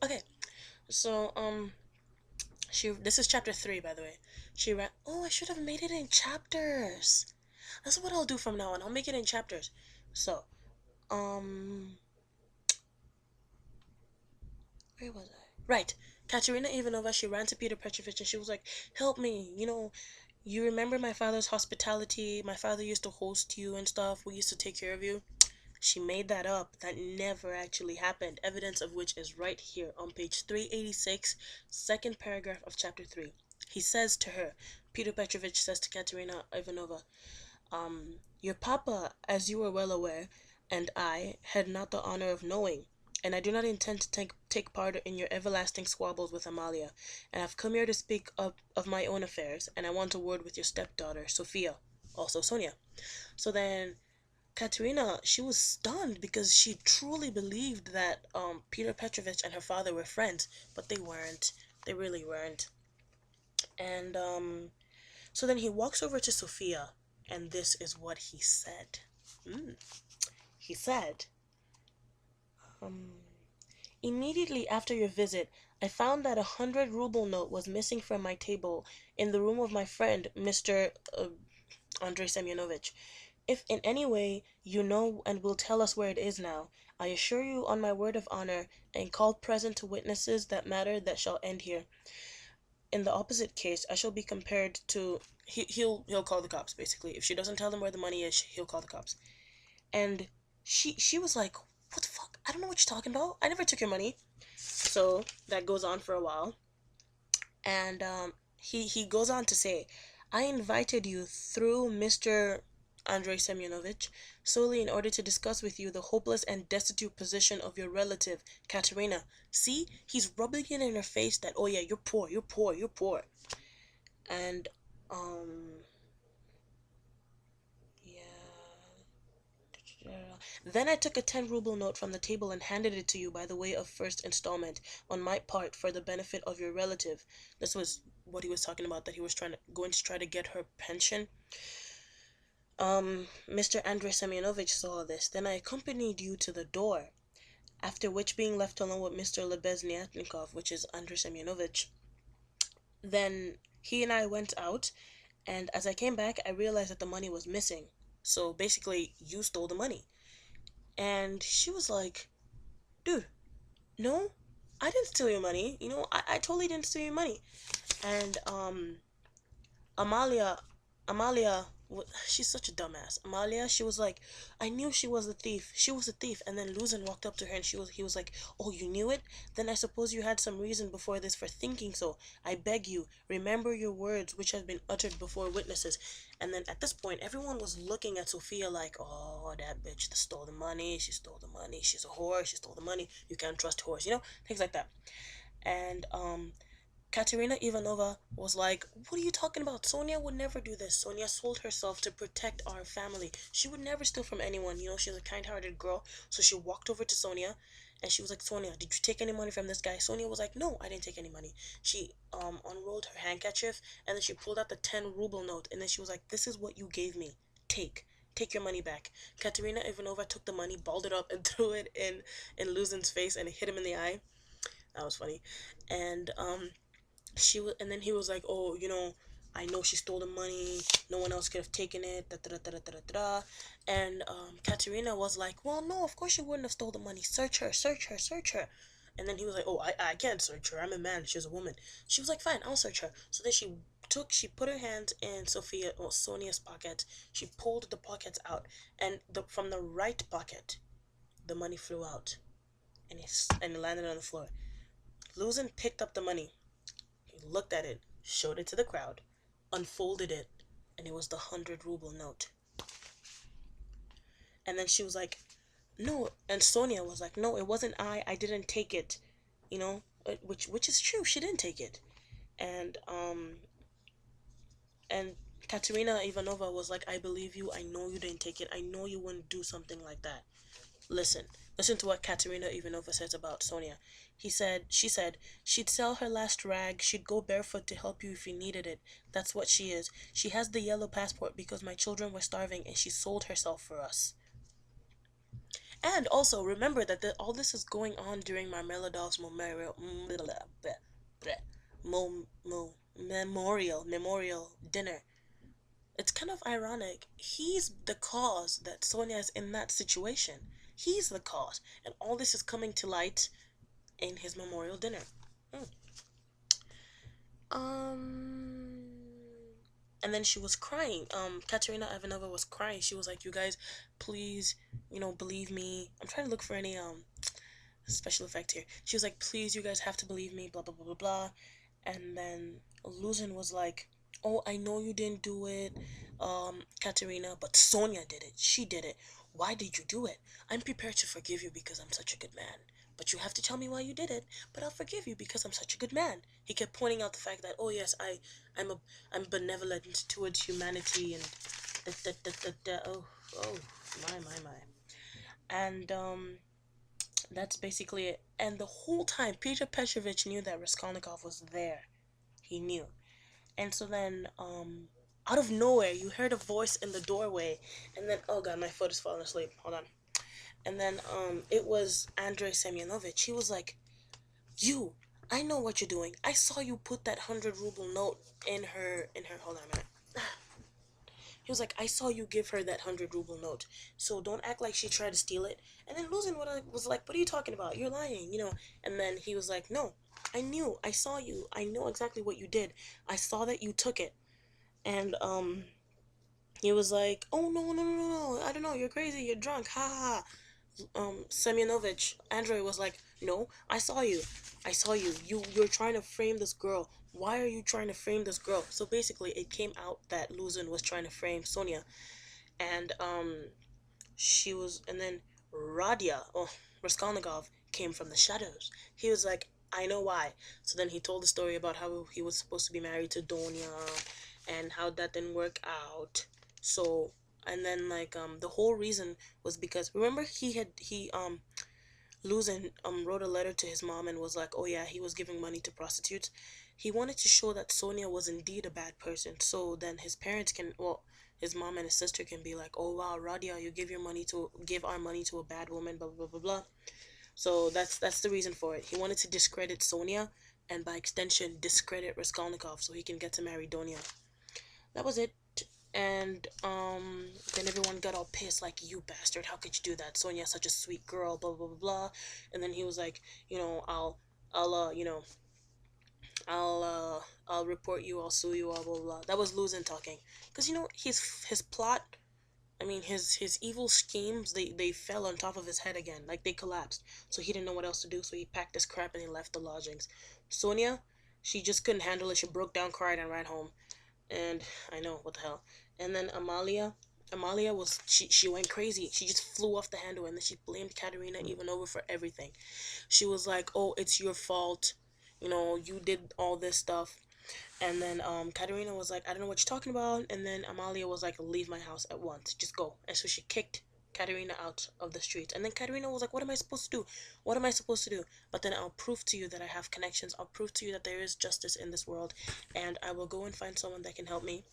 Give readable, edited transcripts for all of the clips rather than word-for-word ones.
Okay, so she this is chapter 3, by the way. She ran. Oh, I should have made it in chapters. That's what I'll do from now on. I'll make it in chapters. So, um, where was I? Right. Katerina Ivanova, she ran to Peter Petrovich and she was like, "Help me! You remember my father's hospitality? My father used to host you and stuff. We used to take care of you." She made that up. That never actually happened. Evidence of which is right here on page 386, second paragraph of chapter 3. He says to her, Peter Petrovich says to Katerina Ivanova, your papa, as you are well aware, and I had not the honor of knowing, and I do not intend to take part in your everlasting squabbles with Amalia, and I've come here to speak of my own affairs, and I want a word with your stepdaughter, Sophia, also Sonia. So then Katerina, she was stunned because she truly believed that Peter Petrovich and her father were friends, but they weren't. They really weren't. And so then he walks over to Sophia, and this is what he said. Mm. He said, um, immediately after your visit, I found that 100 ruble note was missing from my table in the room of my friend, Mr. Andrei Semyonovich. If in any way you know and will tell us where it is now, I assure you on my word of honor, and call present to witnesses that matter that shall end here. In the opposite case, I shall be compared to he'll call the cops basically. If she doesn't tell them where the money is, he'll call the cops. And she was like, "What the fuck? I don't know what you're talking about. I never took your money." So that goes on for a while, and he goes on to say, "I invited you through Mr. Andrei Semyonovich solely in order to discuss with you the hopeless and destitute position of your relative, Katerina. See, he's rubbing it in her face that, oh yeah, you're poor, you're poor, you're poor." And, um, yeah. Then I took a 10 ruble note from the table and handed it to you by the way of first installment on my part for the benefit of your relative. This was what he was talking about, that he was going to try to get her pension. Mr. Andrei Semyonovich saw this. Then I accompanied you to the door. After which, being left alone with Mr. Lebezniatnikov, which is Andrei Semyonovich, then he and I went out, and as I came back, I realized that the money was missing. So basically, you stole the money. And she was like, "Dude, no, I didn't steal your money. I totally didn't steal your money." And Amalia, Amalia, she's such a dumbass. Amalia, she was like, "I knew she was a thief. She was a thief." And then Luzin walked up to her and he was like, "Oh, you knew it? Then I suppose you had some reason before this for thinking so. I beg you, remember your words which have been uttered before witnesses." And then at this point, everyone was looking at Sophia like, "Oh, that bitch that stole the money. She stole the money. She's a whore. She stole the money. You can't trust whores. Things like that." And Katerina Ivanova was like, "What are you talking about? Sonia would never do this. Sonia sold herself to protect our family. She would never steal from anyone. She's a kind hearted girl." So she walked over to Sonia and she was like, "Sonia, did you take any money from this guy?" Sonia was like, "No, I didn't take any money." She unrolled her handkerchief and then she pulled out the 10 ruble note and then she was like, "This is what you gave me. Take. Take your money back." Katerina Ivanova took the money, balled it up, and threw it in Luzin's face and it hit him in the eye. That was funny. And and then he was like, "Oh, I know she stole the money. No one else could have taken it." Da, da, da, da, da, da, da. And Katerina was like, "Well, no, of course she wouldn't have stole the money. Search her, search her, search her." And then he was like, "Oh, I can't search her. I'm a man. She's a woman." She was like, "Fine, I'll search her." So then she put her hand in Sonia's pocket. She pulled the pockets out, and from the right pocket, the money flew out, and it landed on the floor. Luzin picked up the money. He looked at it, showed it to the crowd, unfolded it, and it was the 100 ruble note. And then she was like, "No," and Sonia was like, "No, it wasn't I. I didn't take it." Which is true. She didn't take it. And and Katerina Ivanova was like, "I believe you. I know you didn't take it. I know you wouldn't do something like that." Listen. Listen to what Katerina Ivanova says about Sonia. She said, "She'd sell her last rag, she'd go barefoot to help you if you needed it. That's what she is. She has the yellow passport because my children were starving and she sold herself for us." And also remember that all this is going on during Marmeladov's memorial dinner. It's kind of ironic. He's the cause that Sonia is in that situation. He's the cause, and all this is coming to light in his memorial dinner. Hmm. Um, and then she was crying. Katerina Ivanova was crying. She was like, "You guys, please, believe me." I'm trying to look for any special effect here. She was like, "Please, you guys have to believe me." Blah blah blah blah blah. And then Luzin was like, "Oh, I know you didn't do it, Katerina, but Sonia did it. She did it. Why did you do it? I'm prepared to forgive you because I'm such a good man. But you have to tell me why you did it. But I'll forgive you because I'm such a good man." He kept pointing out the fact that, "Oh yes, I'm a, I'm benevolent towards humanity and oh, oh, my. And that's basically it. And the whole time, Peter Petrovich knew that Raskolnikov was there. He knew. And so then, out of nowhere, you heard a voice in the doorway, and then, oh god, my foot is falling asleep. Hold on. And then, it was Andrei Semyonovich. He was like, "You, I know what you're doing. I saw you put that 100 ruble note in her. Hold on a minute." He was like, "I saw you give her that 100 ruble note. So don't act like she tried to steal it." And then Luzin was like, "What are you talking about? You're lying. And then he was like, "No, I knew. I saw you. I know exactly what you did. I saw that you took it." And he was like, "Oh no, no, no, no, no. I don't know. You're crazy. You're drunk. Ha ha ha." Semyonovich, Andrei was like, "No, I saw you. I saw you. You're trying to frame this girl. Why are you trying to frame this girl?" So basically, it came out that Luzin was trying to frame Sonia, and and then Raskolnikov came from the shadows. He was like, "I know why." So then he told the story about how he was supposed to be married to Donia, and how that didn't work out. So, and then like the whole reason was because, remember, he Luzin wrote a letter to his mom and was like, "Oh yeah, he was giving money to prostitutes." He wanted to show that Sonia was indeed a bad person, so then his parents can, well, his mom and his sister can be like, "Oh wow, Radia, you give our money to a bad woman, blah blah blah blah blah." So that's the reason for it. He wanted to discredit Sonia, and by extension discredit Raskolnikov, so he can get to marry Donia. That was it. And then everyone got all pissed, like, "You bastard, how could you do that? Sonia's such a sweet girl, blah blah blah blah." And then he was like, I'll I'll report you, I'll sue you, blah blah blah. That was Luzin talking. Because his plot, I mean, his evil schemes, they fell on top of his head again, like they collapsed. So he didn't know what else to do, so he packed his crap and he left the lodgings. Sonia, she just couldn't handle it. She broke down, cried, and ran home. And I know, what the hell. And then Amalia was, she went crazy. She just flew off the handle, and then she blamed Katerina Ivanova for everything. She was like, "Oh, it's your fault. You did all this stuff." And then Katerina was like, "I don't know what you're talking about." And then Amalia was like, "Leave my house at once. Just go." And so she kicked Katerina out of the streets. And then Katerina was like, "What am I supposed to do? What am I supposed to do?" But then, "I'll prove to you that I have connections. I'll prove to you that there is justice in this world. And I will go and find someone that can help me.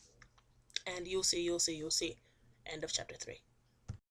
And you'll see, you'll see, you'll see." End of chapter 3.